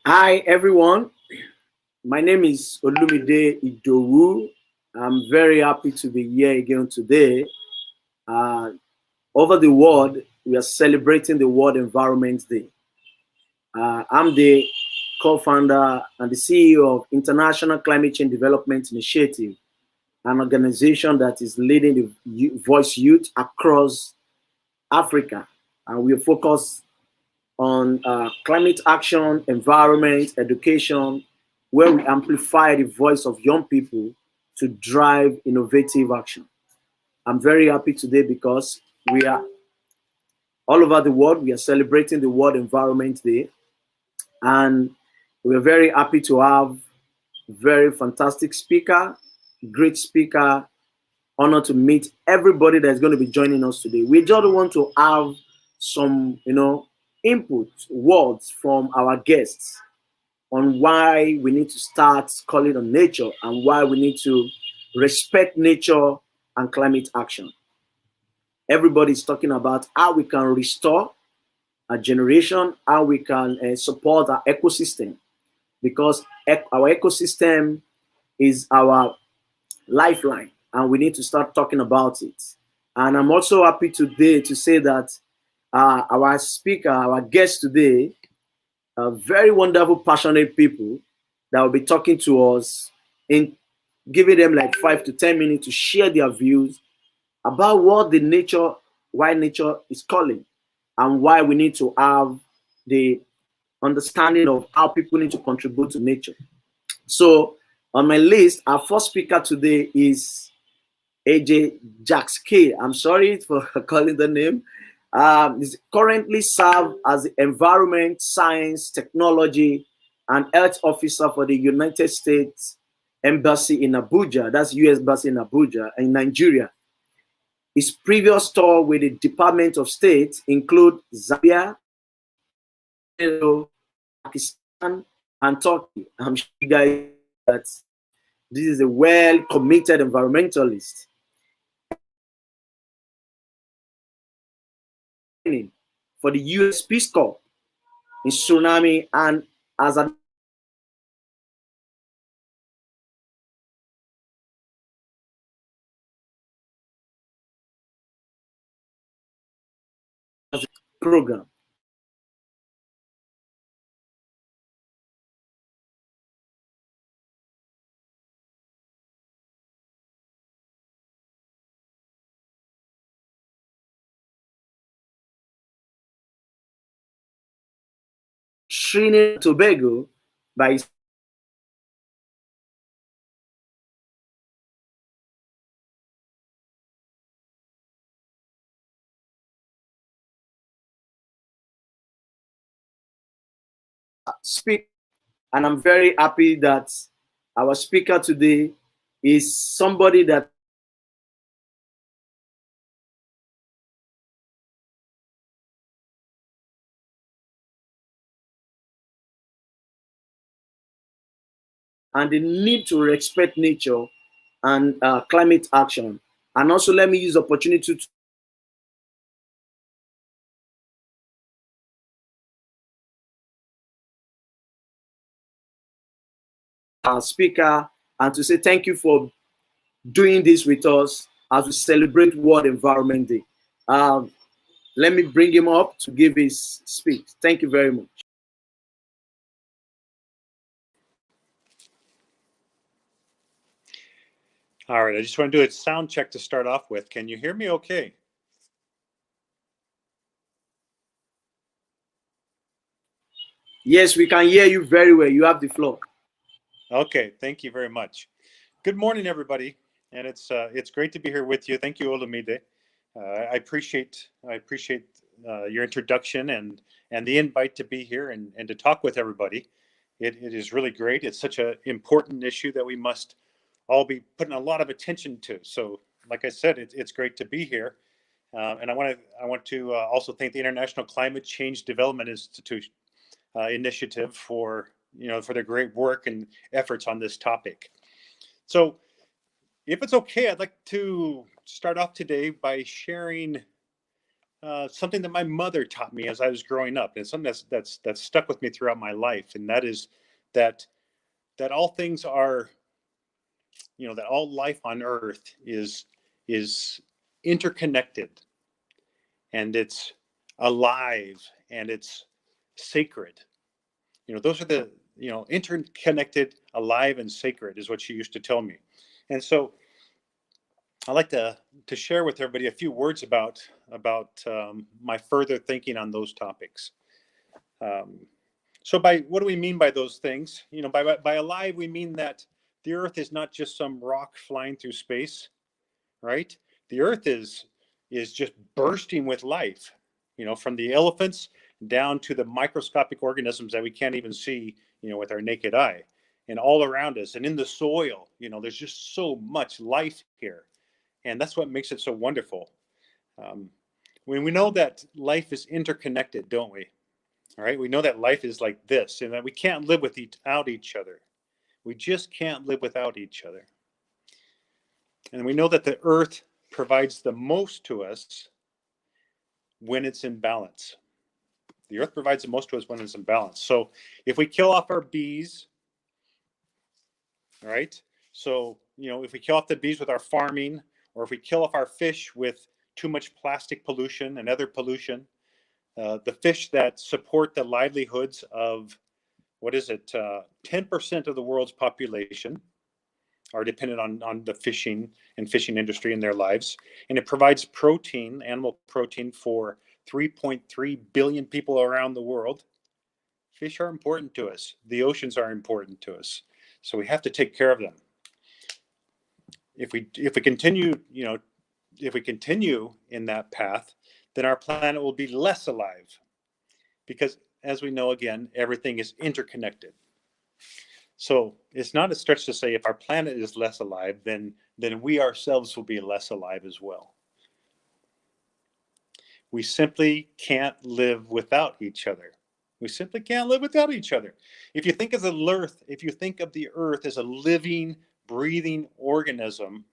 Hi everyone, my name is Olumide Idowu. I'm very happy to be here again today. Uh, Over the world, we are celebrating the World Environment Day. I'm the co-founder and the CEO of International Climate Change Development Initiative, an organization that is leading the voice youth across Africa. And we focus on climate action, environment, education, where we amplify the voice of young people to drive innovative action. I'm very happy today because we are all over the world. We are celebrating the World Environment Day, and we're very happy to have very fantastic speaker, great speaker. Honor to meet everybody that's going to be joining us today. We just want to have some, input words from our guests on why we need to start calling on nature and why we need to respect nature and climate action. Everybody's talking about how we can restore a generation, how we can support our ecosystem, because our ecosystem is our lifeline and we need to start talking about it. And I'm also happy today to say that our speaker, our guest today, are very wonderful, passionate people that will be talking to us in giving them like 5 to 10 minutes to share their views about why nature is calling, and why we need to have the understanding of how people need to contribute to nature. So, on my list, our first speaker today is Jagelski. I'm sorry for calling the name. He's currently served as the Environment, Science, Technology, and Health Officer for the United States Embassy in Abuja. That's U.S. Embassy in Abuja, in Nigeria. His previous tour with the Department of State include Zambia, Pakistan, and Turkey. I'm sure you guys that this is a well-committed environmentalist. For the U.S. Peace Corps in tsunami, and as a program. Trinidad and Tobago by his speak, and I'm very happy that our speaker today is somebody that and the need to respect nature and climate action. And also, let me use the opportunity to our speaker and to say thank you for doing this with us as we celebrate World Environment Day. Um, Let me bring him up to give his speech. Thank you very much. All right, I just want to do a sound check to start off with. Can you hear me okay? Yes, we can hear you very well. You have the floor. Okay, thank you very much. Good morning, everybody, and it's great to be here with you. Thank you, Olumide. I appreciate your introduction and the invite to be here and to talk with everybody. It is really great. It's such an important issue that we must all be putting a lot of attention to. So, like I said, it's great to be here. And I want to also thank the International Climate Change Development Institute initiative for for their great work and efforts on this topic. So, if it's okay, I'd like to start off today by sharing something that my mother taught me as I was growing up, and something that's stuck with me throughout my life, and that is that all things are, that all life on Earth is interconnected, and it's alive, and it's sacred. Those are the, interconnected, alive, and sacred is what she used to tell me. And so I'd like to share with everybody a few words about my further thinking on those topics. So by what do we mean by those things? By alive, we mean that the Earth is not just some rock flying through space, right? The Earth is just bursting with life, from the elephants down to the microscopic organisms that we can't even see, with our naked eye, and all around us, and in the soil. There's just so much life here, and that's what makes it so wonderful. When we know that life is interconnected, don't we? All right, we know that life is like this, and that we can't live without each other. We just can't live without each other. And we know that the Earth provides the most to us when it's in balance. The Earth provides the most to us when it's in balance. So if we kill off our bees, right? So, if we kill off the bees with our farming, or if we kill off our fish with too much plastic pollution and other pollution, the fish that support the livelihoods of, 10% of the world's population are dependent on the fishing industry in their lives. And it provides protein, animal protein, for 3.3 billion people around the world. Fish are important to us. The oceans are important to us. So we have to take care of them. If we continue, if we continue in that path, then our planet will be less alive, because, as we know, again, everything is interconnected. So it's not a stretch to say if our planet is less alive, then we ourselves will be less alive as well. We simply can't live without each other. We simply can't live without each other. If you think of the Earth as a living, breathing organism,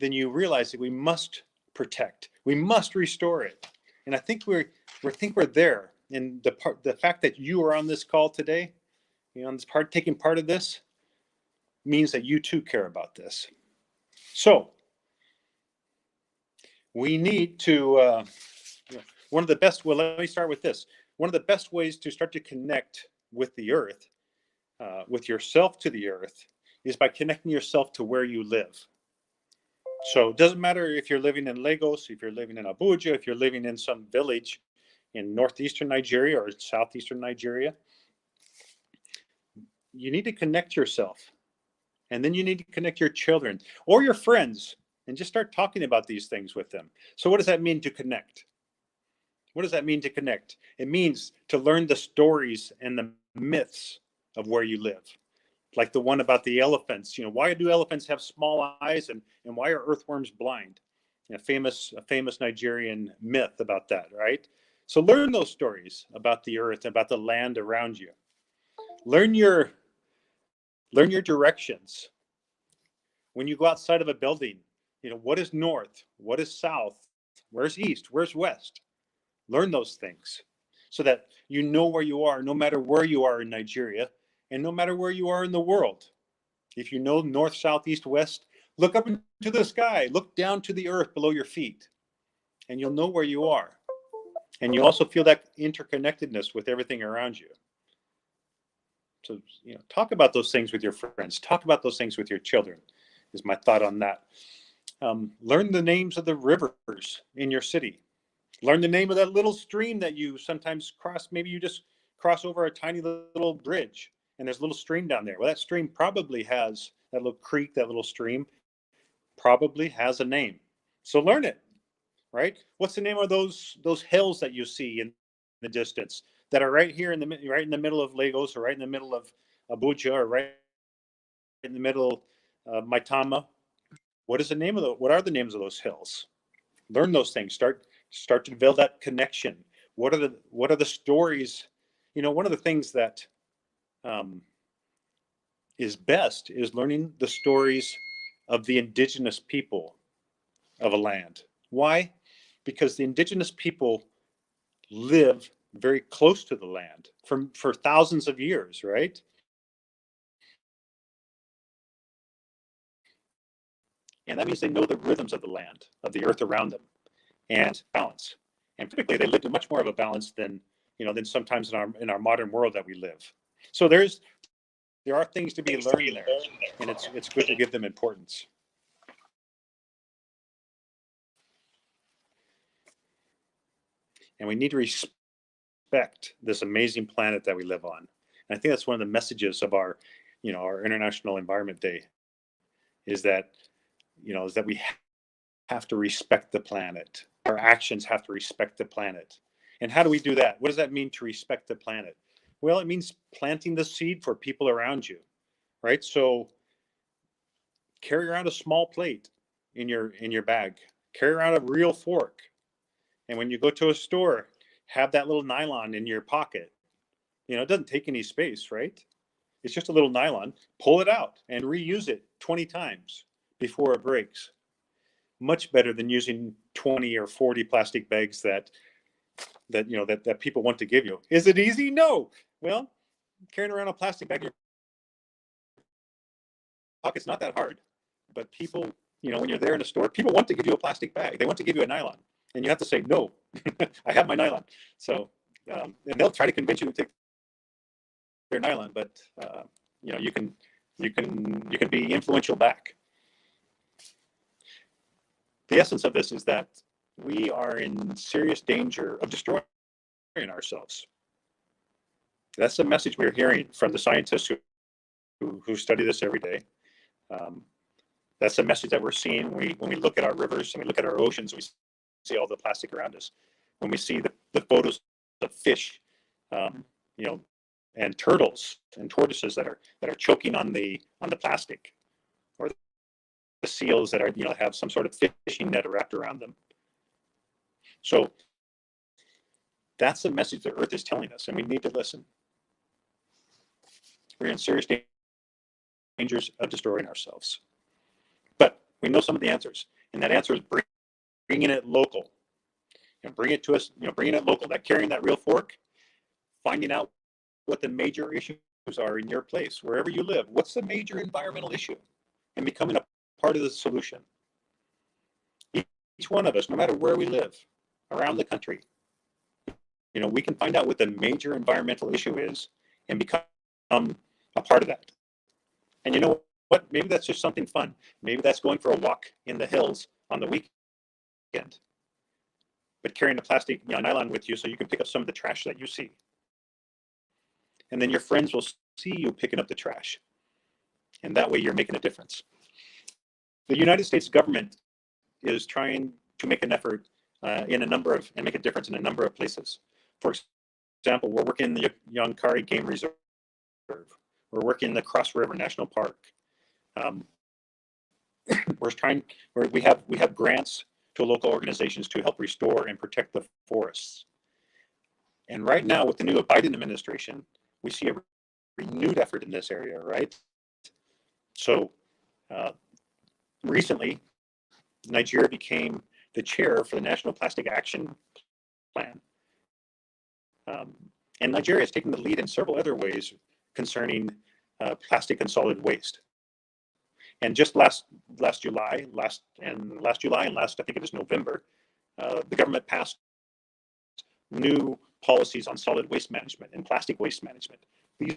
then you realize that we must protect, we must restore it. And I think we're there. And the fact that you are on this call today, on this taking part of this, means that you too care about this. So we need to, one of the best, well, let me start with this. One of the best ways to start to connect with the Earth, with yourself to the Earth, is by connecting yourself to where you live. So it doesn't matter if you're living in Lagos, if you're living in Abuja, if you're living in some village in northeastern Nigeria or southeastern Nigeria. You need to connect yourself. And then you need to connect your children or your friends, and just start talking about these things with them. So what does that mean to connect? What does that mean to connect? It means to learn the stories and the myths of where you live. Like the one about the elephants. Why do elephants have small eyes, and why are earthworms blind? A famous Nigerian myth about that, right? So learn those stories about the Earth, about the land around you. Learn your directions. When you go outside of a building, what is north? What is south? Where's east? Where's west? Learn those things so that you know where you are, no matter where you are in Nigeria, and no matter where you are in the world. If you know north, south, east, west, look up into the sky, look down to the earth below your feet, and you'll know where you are. And you also feel that interconnectedness with everything around you. So, talk about those things with your friends. Talk about those things with your children, is my thought on that. Learn the names of the rivers in your city. Learn the name of that little stream that you sometimes cross. Maybe you just cross over a tiny little bridge, and there's a little stream down there. Well, that stream probably has, that little creek, that little stream probably has a name. So learn it, right? What's the name of those hills that you see in the distance that are right here in the middle of Lagos, or right in the middle of Abuja, or right in the middle of Maitama? What is the name of what are the names of those hills? Learn those things. Start to build that connection. What are the stories? One of the things that is best is learning the stories of the indigenous people of a land. Why? because the indigenous people live very close to the land for thousands of years, right? And that means they know the rhythms of the land, of the earth around them, and balance. And typically, they lived in much more of a balance than than sometimes in our modern world that we live. So there are things to be learned there, and it's good to give them importance. And we need to respect this amazing planet that we live on. And I think that's one of the messages of our International Environment Day, is that we have to respect the planet. Our actions have to respect the planet. And how do we do that? What does that mean to respect the planet? Well, it means planting the seed for people around you, right? So carry around a small plate in your bag. Carry around a real fork. And when you go to a store, have that little nylon in your pocket. It doesn't take any space, right? It's just a little nylon. Pull it out and reuse it 20 times before it breaks. Much better than using 20 or 40 plastic bags that people want to give you. Is it easy? No. Well, carrying around a plastic bag in your pocket's not that hard. But people, when you're there in a store, people want to give you a plastic bag. They want to give you a nylon. And you have to say, no, I have my nylon. So, and they'll try to convince you to take their nylon, but you can be influential back. The essence of this is that we are in serious danger of destroying ourselves. That's the message we're hearing from the scientists who study this every day. That's the message that we're seeing when we look at our rivers and we look at our oceans. We see all the plastic around us. When we see the photos of fish, and turtles and tortoises that are choking on the plastic, or the seals that are have some sort of fishing net wrapped around them. So that's the message the Earth is telling us, and we need to listen. We're in serious dangers of destroying ourselves. But we know some of the answers, and that answer is bringing it local. Bring it to us, bringing it local. That carrying that real fork, finding out what the major issues are in your place, wherever you live. What's the major environmental issue? And becoming a part of the solution. Each one of us, no matter where we live around the country, we can find out what the major environmental issue is and become a part of that. And you know what? Maybe that's just something fun. Maybe that's going for a walk in the hills on the weekend, but carrying a plastic nylon with you so you can pick up some of the trash that you see. And then your friends will see you picking up the trash. And that way you're making a difference. The United States government is trying to make an effort and make a difference in a number of places. For example, we're working in the Yankari Game Reserve. We're working in the Cross River National Park. We have grants to local organizations to help restore and protect the forests. And right now, with the new Biden administration, we see a renewed effort in this area, right? So recently, Nigeria became the chair for the National Plastic Action Plan. And Nigeria is taking the lead in several other ways concerning plastic and solid waste. And just last July, and I think it was November, the government passed new policies on solid waste management and plastic waste management. These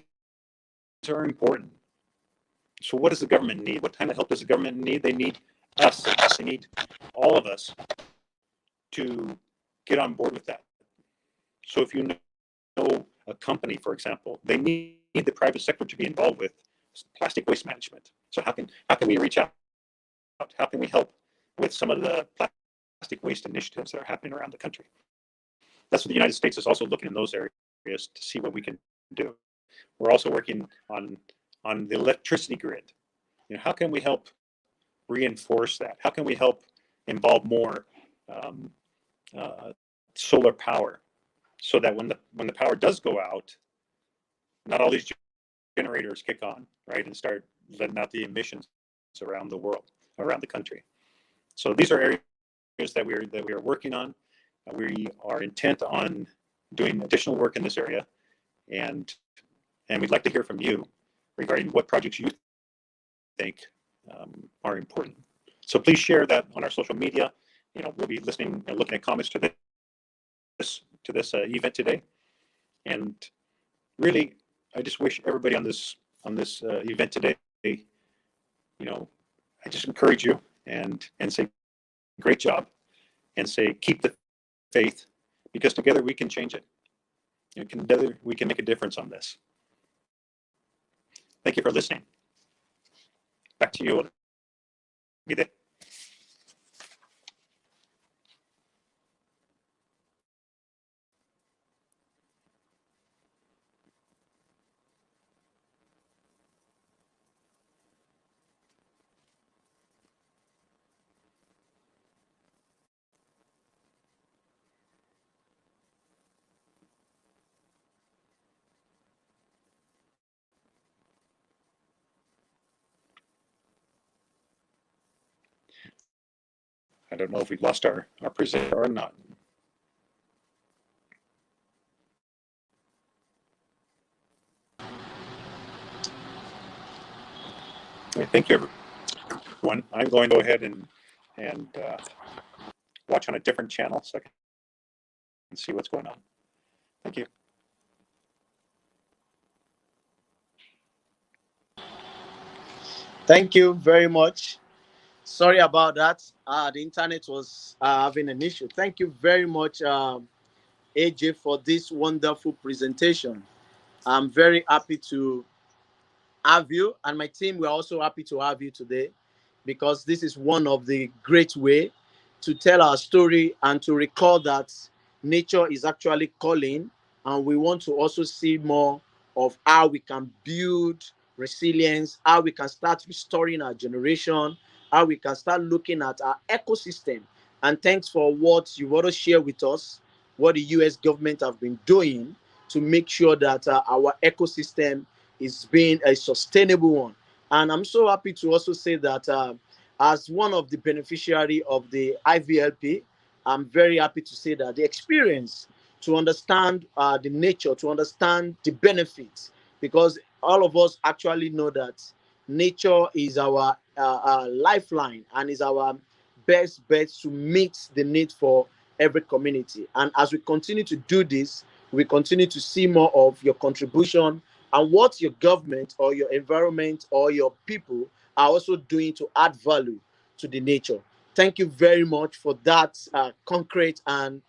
are important. So what does the government need? What kind of help does the government need? They need us. They need all of us to get on board with that. So if you know a company, for example, they need the private sector to be involved with plastic waste management. So how can we reach out? How can we help with some of the plastic waste initiatives that are happening around the country? That's what the United States is also looking in those areas to see what we can do. We're also working on the electricity grid. How can we help reinforce that? How can we help involve more solar power, so that when the power does go out, not all these generators kick on, right, and start letting out the emissions around the world, around the country. So these are areas that we are working on. We are intent on doing additional work in this area, and we'd like to hear from you regarding what projects you think are important. So please share that on our social media. We'll be listening and looking at comments to this event today. And really, I just wish everybody on this event today, I just encourage you and say great job, and say keep the faith, because together we can change it. Together we can make a difference on this. Thank you for listening. Back to you. I don't know if we've lost our presenter or not. Thank you, everyone. I'm going to go ahead and watch on a different channel so I can see what's going on. Thank you. Thank you very much. Sorry about that. The internet was having an issue. Thank you very much, AJ, for this wonderful presentation. I'm very happy to have you, and my team, we're also happy to have you today, because this is one of the great way to tell our story and to recall that nature is actually calling, and we want to also see more of how we can build resilience, how we can start restoring our generation, how we can start looking at our ecosystem. And thanks for what you've also shared with us, what the US government have been doing to make sure that our ecosystem is being a sustainable one. And I'm so happy to also say that as one of the beneficiary of the IVLP, I'm very happy to say that the experience to understand the nature, to understand the benefits, because all of us actually know that nature is our lifeline and is our best bet to meet the need for every community. And as we continue to do this, we continue to see more of your contribution and what your government or your environment or your people are also doing to add value to the nature. Thank you very much for that concrete and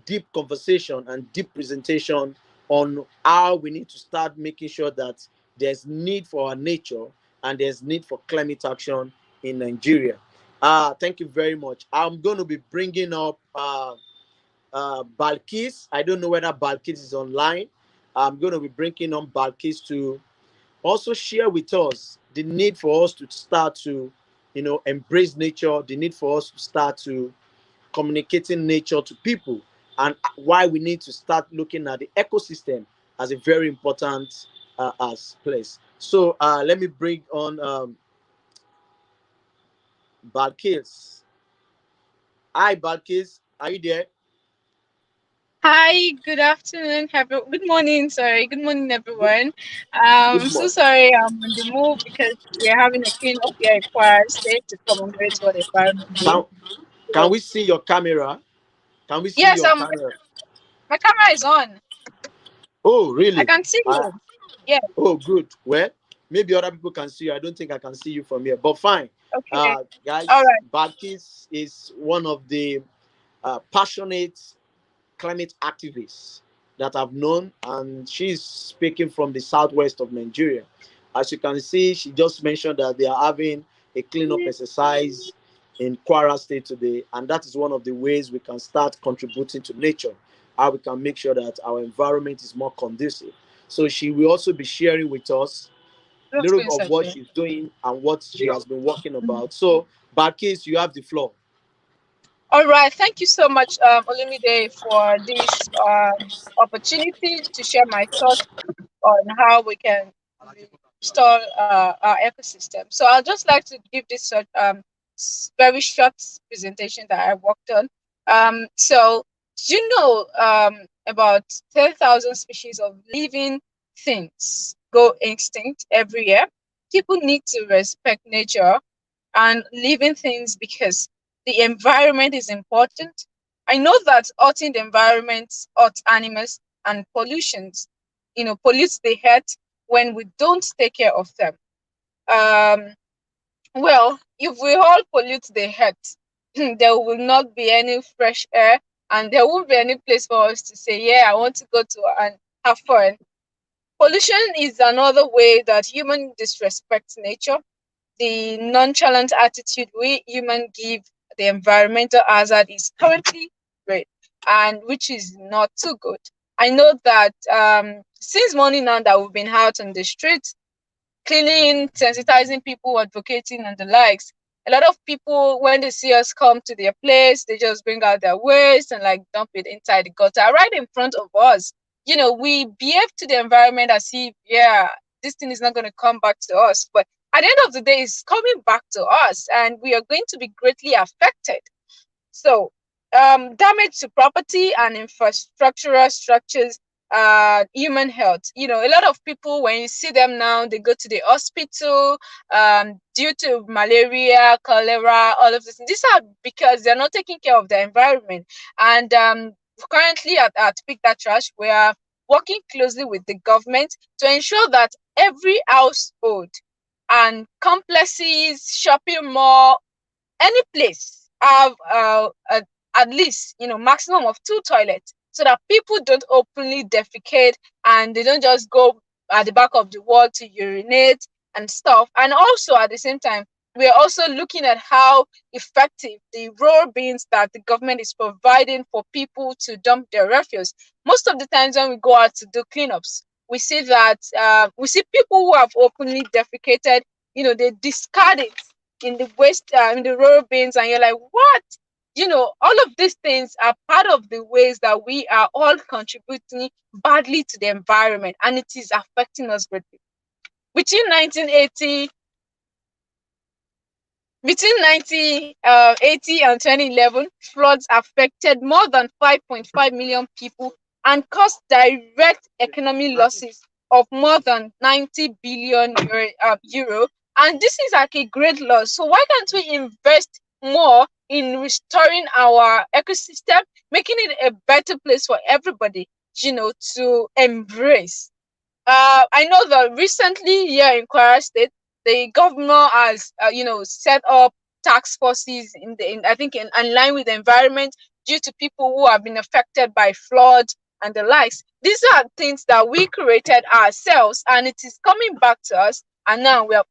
deep conversation and deep presentation on how we need to start making sure that there's need for our nature and there's need for climate action in Nigeria. Thank you very much. I'm going to be bringing up Baliqees. I don't know whether Baliqees is online. I'm going to be bringing on Baliqees to also share with us the need for us to start to, embrace nature, the need for us to start to communicating nature to people, and why we need to start looking at the ecosystem as a very important as place. So let me bring on Baliqees. Hi, Baliqees. Are you there? Hi, good afternoon. Good morning. Sorry, good morning, Good, everyone. good So morning. sorry I'm on the move because we're having a clean up here at Choir State to commemorate World Environment Day. Can, can So, we see your camera? Can we see yes, your camera? my camera is on. Oh, I really? can see you. Yeah. Oh, good. Well, maybe other people can see you. I don't think I can see you from here, but fine. Okay. All Guys, right. Baliqees is one of the passionate climate activists that I've known, and she's speaking from the southwest of Nigeria. As you can see, she just mentioned that they are having a cleanup exercise in Kwara State today, and that is one of the ways we can start contributing to nature, how we can make sure that our environment is more conducive. So she will also be sharing with us a Just little go bit of inside what there. she's doing and what she has been working Mhm. about. So, Baliqees, you have the floor. All right. Thank you so much, Olumide, for this opportunity to share my thoughts on how we can restore our ecosystem. So I'll just like to give this very short presentation that I worked on. So you know, about 10,000 species of living things go extinct every year. People need to respect nature and living things because the environment is important. I know that hurting the environment hurts animals and pollutions, pollutes the earth when we don't take care of them. Um, well, if we all pollute the earth, there will not be any fresh air and there won't be any place for us to say, yeah, I want to go to and have fun. Pollution is another way that human disrespect nature. The nonchalant attitude we human give the environmental hazard is currently great, and which is not too good. I know that since morning now that we've been out on the streets, cleaning, sensitizing people, advocating, and the likes. A lot of people, when they see us come to their place, they just bring out their waste and like dump it inside the gutter right in front of us. We behave to the environment as if, yeah, this thing is not going to come back to us. But at the end of the day, it's coming back to us, and we are going to be greatly affected. So, damage to property and infrastructural structures, human health. A lot of people, when you see them now, they go to the hospital due to malaria, cholera, all of this. These are because they're not taking care of the environment. And currently at Pick That Trash, we are working closely with the government to ensure that every household and complexes, shopping mall, any place have at least maximum of 2 toilets so that people don't openly defecate and they don't just go at the back of the wall to urinate and stuff. And also at the same time, we're also looking at how effective the roll bins that the government is providing for people to dump their refuse. Most of the times when we go out to do cleanups, we see that we see people who have openly defecated, they discard it in the waste, in the rural bins, and you're like, what? All of these things are part of the ways that we are all contributing badly to the environment, and it is affecting us greatly. Between 1980 Between 1980 and 2011, floods affected more than 5.5 million people and caused direct economic losses of more than 90 billion euro. And this is like a great loss. So why can't we invest more in restoring our ecosystem, making it a better place for everybody, to embrace? I know that recently here in Kwara State, the governor has, set up task forces I think in line with the environment due to people who have been affected by floods and the likes. These are things that we created ourselves, and it is coming back to us. And now we are,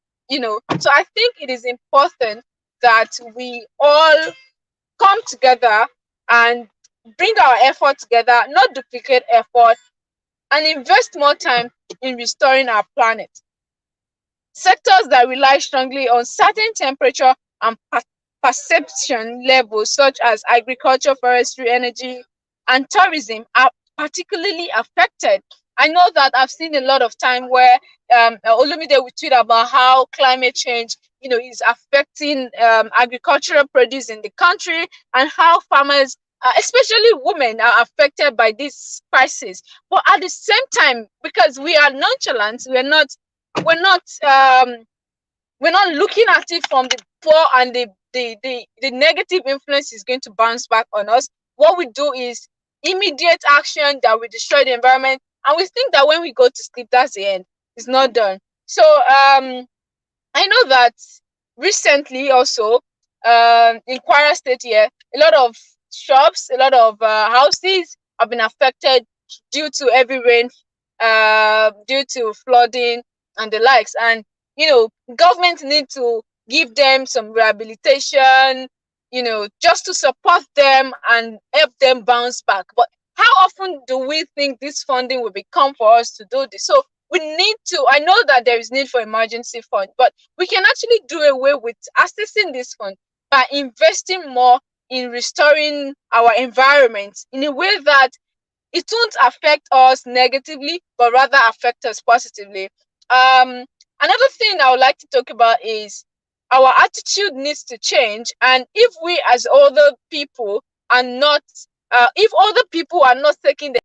so I think it is important that we all come together and bring our effort together, not duplicate effort, and invest more time in restoring our planet. Sectors that rely strongly on certain temperature and perception levels, such as agriculture, forestry, energy, and tourism, are particularly affected. I know that I've seen a lot of time where Olumide will tweet about how climate change, is affecting agricultural produce in the country, and how farmers, especially women, are affected by this crisis. But at the same time, because we are nonchalant, we're not looking at it from the poor, and the negative influence is going to bounce back on us. What we do is immediate action that will destroy the environment, and we think that when we go to sleep, that's the end. It's not done. So I know that recently also in Kwara State here, a lot of shops, a lot of houses have been affected due to heavy rain, due to flooding and the likes. And government need to give them some rehabilitation, just to support them and help them bounce back. But how often do we think this funding will become for us to do this? So we need to, I know that there is need for emergency fund, but we can actually do away with accessing this fund by investing more in restoring our environment in a way that it won't affect us negatively, but rather affect us positively. Another thing I would like to talk about is our attitude needs to change. And if we as other people are not, if other people are not taking the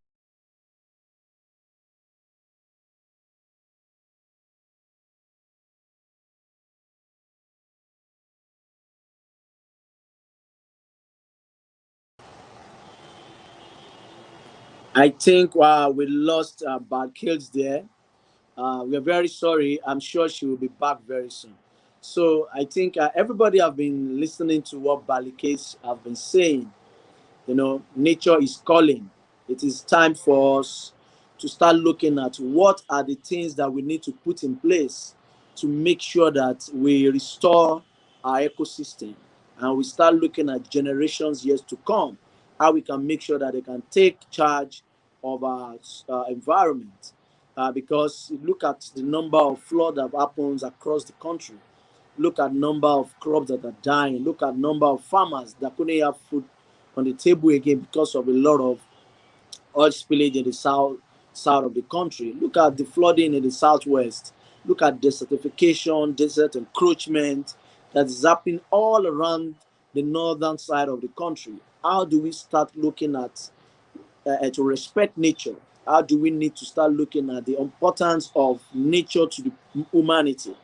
I think we lost Baliqees there. We're very sorry. I'm sure she will be back very soon. So I think everybody have been listening to what Baliqees have been saying. You know, nature is calling. It is time for us to start looking at what are the things that we need to put in place to make sure that we restore our ecosystem, and we start looking at generations years to come, how we can make sure that they can take charge of our environment. Because look at the number of flood that happens across the country. Look at number of crops that are dying. Look at number of farmers that couldn't have food on the table again because of a lot of oil spillage in the south of the country. Look at the flooding in the southwest. Look at desertification, desert encroachment that is happening all around the northern side of the country. How do we start looking at to respect nature? How do we need to start looking at the importance of nature to the humanity?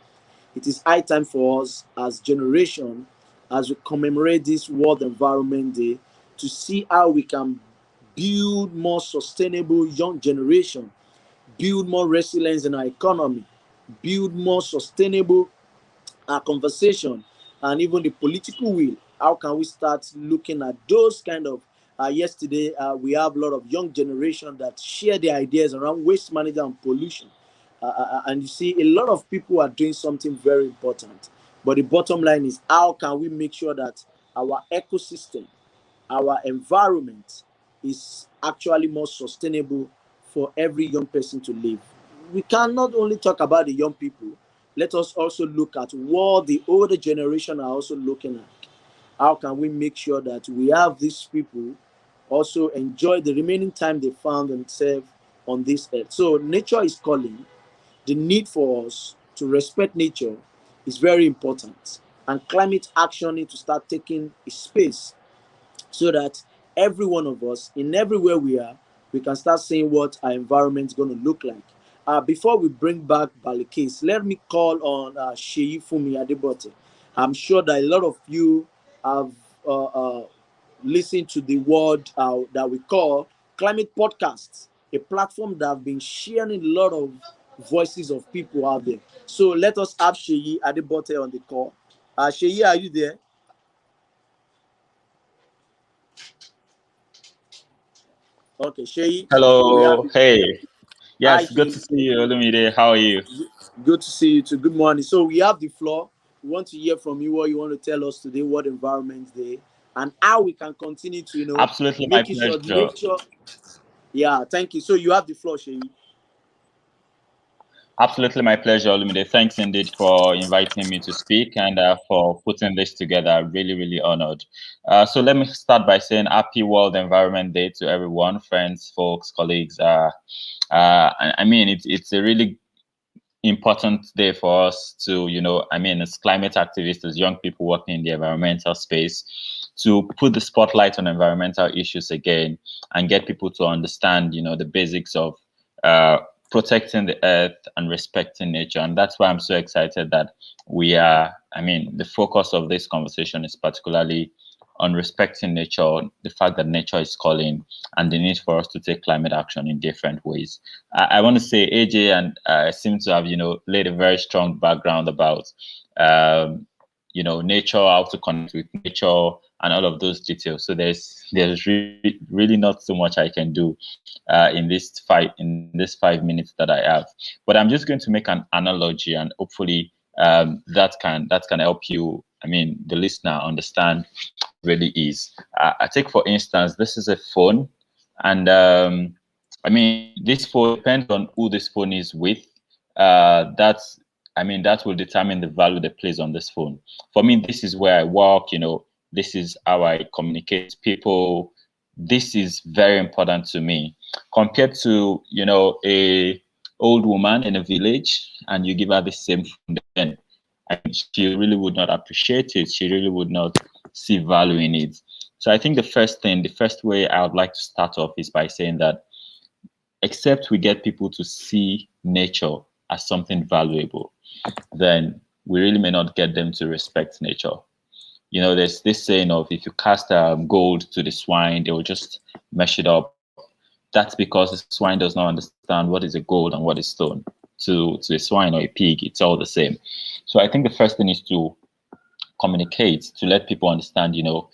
It is high time for us as generation, as we commemorate this World Environment Day, to see how we can build more sustainable young generation, build more resilience in our economy, build more sustainable conversation, and even the political will. How can we start looking at those kind of yesterday we have a lot of young generation that share their ideas around waste management and pollution. And you see, a lot of people are doing something very important. But the bottom line is, how can we make sure that our ecosystem, our environment is actually more sustainable for every young person to live? We cannot only talk about the young people. Let us also look at what the older generation are also looking at. How can we make sure that we have these people also enjoy the remaining time they found themselves on this earth? So nature is calling. The need for us to respect nature is very important, and climate action needs to start taking a space so that every one of us, in everywhere we are, we can start seeing what our environment is going to look like. Before we bring back Baliqees, let me call on Seyifunmi Adebote. I'm sure that a lot of you have listened to the word that we call climate podcasts, a platform that have been sharing a lot of voices of people out there. So let us have Seyi Adebote on the call. Seyi, are you there? Okay, Seyi, we have. Hello. Hey. Hi, Yes, good Seyi. to see you, Olumide. How are you? Good to see you too. Good morning. So we have the floor. We want to hear from you what you want to tell us today, what Environment Day, and how we can continue to, Absolutely my making sure pleasure. nature. Yeah, thank you. So you have the floor, Seyi. Absolutely my pleasure, Olumide. Thanks indeed for inviting me to speak and for putting this together. Really, really honored. So let me start by saying Happy World Environment Day to everyone, friends, folks, colleagues. I mean, it's a really important day for us to, as climate activists, as young people working in the environmental space, to put the spotlight on environmental issues again and get people to understand, the basics of protecting the earth and respecting nature. And that's why I'm so excited that the focus of this conversation is particularly on respecting nature, the fact that nature is calling, and the need for us to take climate action in different ways. I want to say AJ and seem to have, laid a very strong background about, nature, how to connect with nature, and all of those details. So there's really not so much I can do in this 5 minutes that I have. But I'm just going to make an analogy, and hopefully that can help you. The listener understand really is. I take for instance, this is a phone, and this phone depends on who this phone is with. That will determine the value they place on this phone. For me, this is where I work. This is how I communicate with people. This is very important to me compared to a old woman in a village, and you give her the same phone. Then and she really would not appreciate it. She really would not see value in it. So I think the first way I would like to start off is by saying that except we get people to see nature as something valuable, then we really may not get them to respect nature. You know, there's this saying of if you cast gold to the swine, they will just mesh it up. That's because the swine does not understand what is a gold and what is stone. To a swine or a pig, it's all the same. So I think the first thing is to communicate, to let people understand, you know,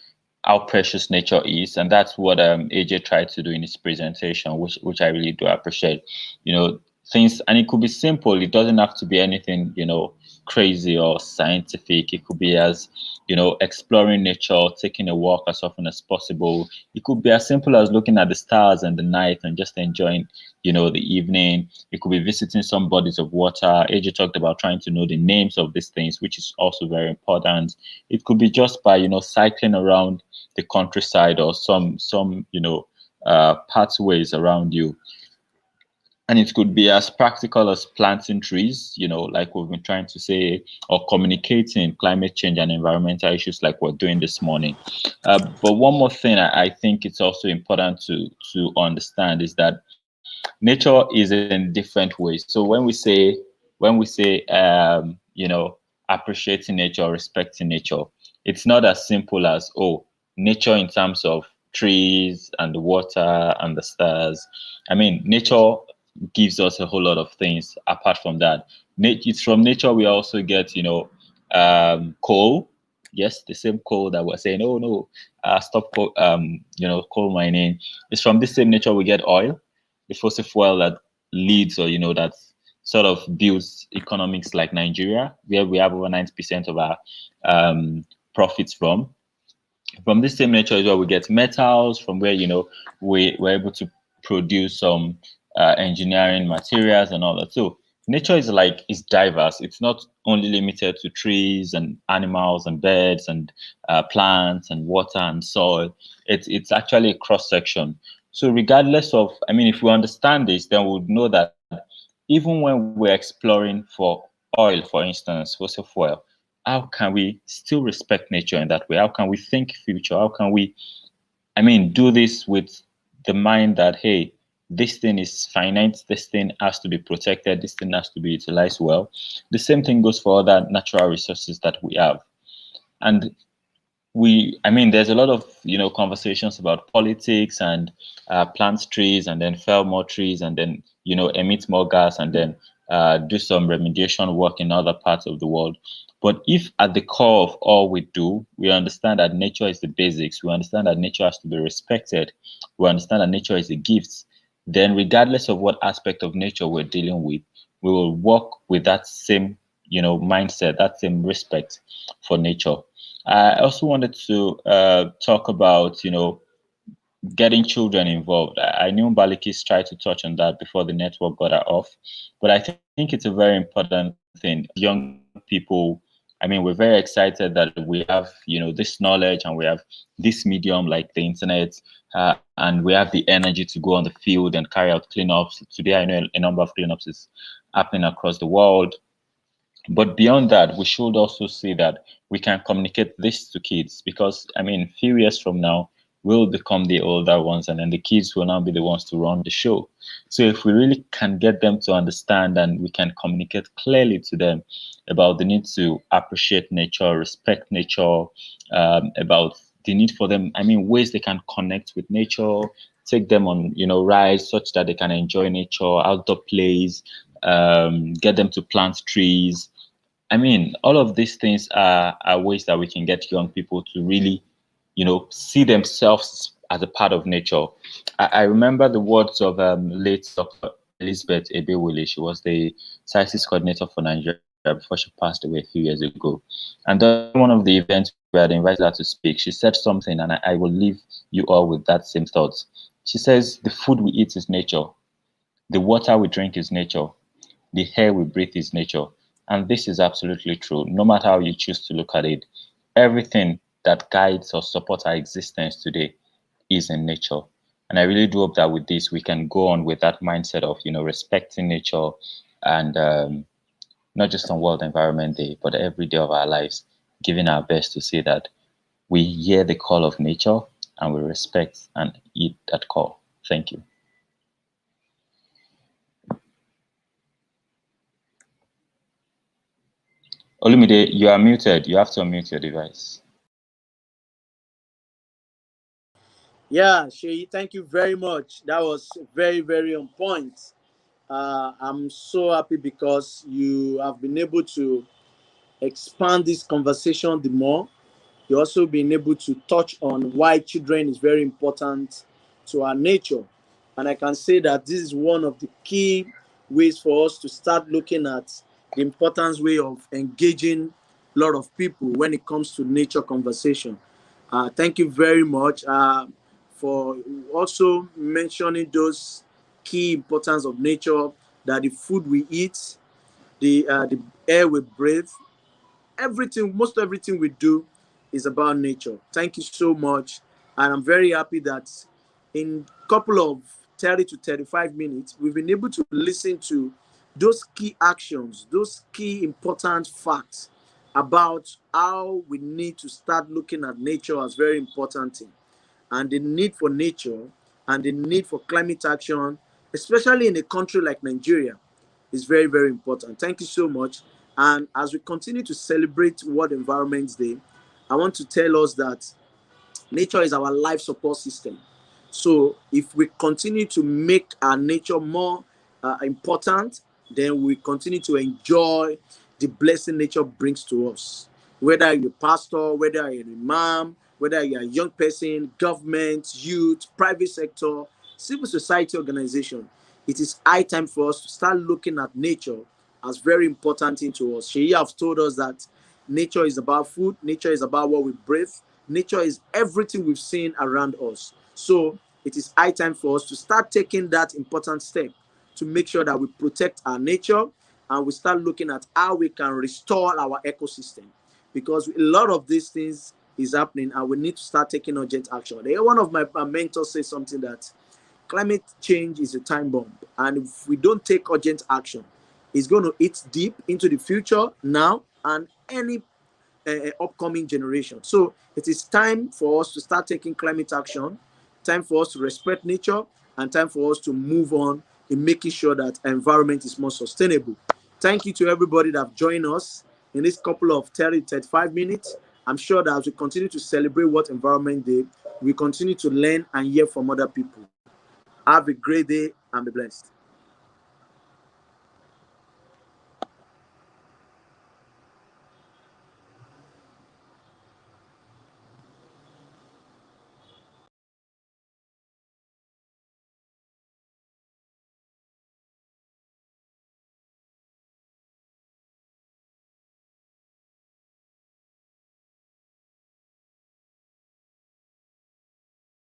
how precious nature is, and that's what AJ tried to do in his presentation, which I really do appreciate. You know, things, and it could be simple. It doesn't have to be anything, you know, crazy or scientific. It could be as, you know, exploring nature, taking a walk as often as possible. It could be as simple as looking at the stars and the night and just enjoying, you know, the evening. It could be visiting some bodies of water. AJ talked about trying to know the names of these things, which is also very important. It could be just by, you know, cycling around the countryside or some you know, pathways around you. And it could be as practical as planting trees, you know, like we've been trying to say, or communicating climate change and environmental issues like we're doing this morning. But one more thing I think it's also important to understand is that nature is in different ways. So when we say you know, appreciating nature, respecting nature, it's not as simple as, oh, nature in terms of trees and the water and the stars. I mean, nature gives us a whole lot of things apart from that. It's from nature we also get, you know, coal. Yes, the same coal that we're saying, oh no, stop coal, you know, coal mining. It's from the same nature we get oil, the fossil fuel that leads, or you know, that sort of builds economics like Nigeria, where we have over 90% of our profits from. From this same nature is where we get metals, from where, you know, we're able to produce some engineering materials and all that. So nature is diverse. It's not only limited to trees and animals and birds and plants and water and soil. It's actually a cross section. So regardless of, I mean, if we understand this, then we would know that even when we're exploring for oil, for instance, fossil fuel, how can we still respect nature in that way? How can we think future? How can we, I mean, do this with the mind that, hey, this thing is finite, this thing has to be protected, this thing has to be utilized well. The same thing goes for other natural resources that we have. And I mean, there's a lot of, you know, conversations about politics and plant trees and then fell more trees and then, you know, emit more gas and then do some remediation work in other parts of the world. But if at the core of all we do, we understand that nature is the basics, we understand that nature has to be respected, we understand that nature is a gift, then regardless of what aspect of nature we're dealing with, we will work with that same, you know, mindset, that same respect for nature. I also wanted to talk about, you know, getting children involved. I knew Baliqees tried to touch on that before the network got her off, but I think it's a very important thing. Young people, I mean, we're very excited that we have, you know, this knowledge and we have this medium like the internet, and we have the energy to go on the field and carry out cleanups. Today, I know a number of cleanups is happening across the world. But beyond that, we should also see that we can communicate this to kids, because, I mean, a few years from now, we'll become the older ones, and then the kids will now be the ones to run the show. So if we really can get them to understand and we can communicate clearly to them about the need to appreciate nature, respect nature, about the need for them, I mean, ways they can connect with nature, take them on, you know, rides such that they can enjoy nature, outdoor plays, get them to plant trees. I mean, all of these things are ways that we can get young people to really, you know, see themselves as a part of nature. I remember the words of late Dr. Elizabeth Ebewole. She was the sciences coordinator for Nigeria before she passed away a few years ago. And during one of the events we had invited her to speak, she said something, and I will leave you all with that same thoughts. She says, the food we eat is nature. The water we drink is nature. The air we breathe is nature. And this is absolutely true. No matter how you choose to look at it, everything that guides or supports our existence today is in nature. And I really do hope that with this, we can go on with that mindset of, you know, respecting nature and not just on World Environment Day, but every day of our lives, giving our best to see that we hear the call of nature and we respect and heed that call. Thank you. Olumide, you are muted. You have to unmute your device. Yeah, Seyi, thank you very much. That was very, very on point. I'm so happy because you have been able to expand this conversation the more. You also been able to touch on why children is very important to our nature. And I can say that this is one of the key ways for us to start looking at the importance way of engaging a lot of people when it comes to nature conversation. Thank you very much for also mentioning those key importance of nature, that the food we eat, the air we breathe, everything, most everything we do is about nature. Thank you so much. And I'm very happy that in a couple of 30 to 35 minutes, we've been able to listen to those key actions, those key important facts about how we need to start looking at nature as very important thing, and the need for nature and the need for climate action, especially in a country like Nigeria, is very, very important. Thank you so much. And as we continue to celebrate World Environment Day, I want to tell us that nature is our life support system. So if we continue to make our nature more important, then we continue to enjoy the blessing nature brings to us. Whether you're a pastor, whether you're an imam, whether you're a young person, government, youth, private sector, civil society organization, it is high time for us to start looking at nature as very important thing to us. She have told us that nature is about food, nature is about what we breathe, nature is everything we've seen around us. So it is high time for us to start taking that important step to make sure that we protect our nature and we start looking at how we can restore our ecosystem, because a lot of these things is happening and we need to start taking urgent action. One of my mentors says something that climate change is a time bomb, and if we don't take urgent action, it's going to eat deep into the future now and any upcoming generation. So it is time for us to start taking climate action, time for us to respect nature, and time for us to move on in making sure that environment is more sustainable. Thank you to everybody that have joined us in this couple of 30, 35 minutes. I'm sure that as we continue to celebrate World Environment Day, we continue to learn and hear from other people. Have a great day and be blessed.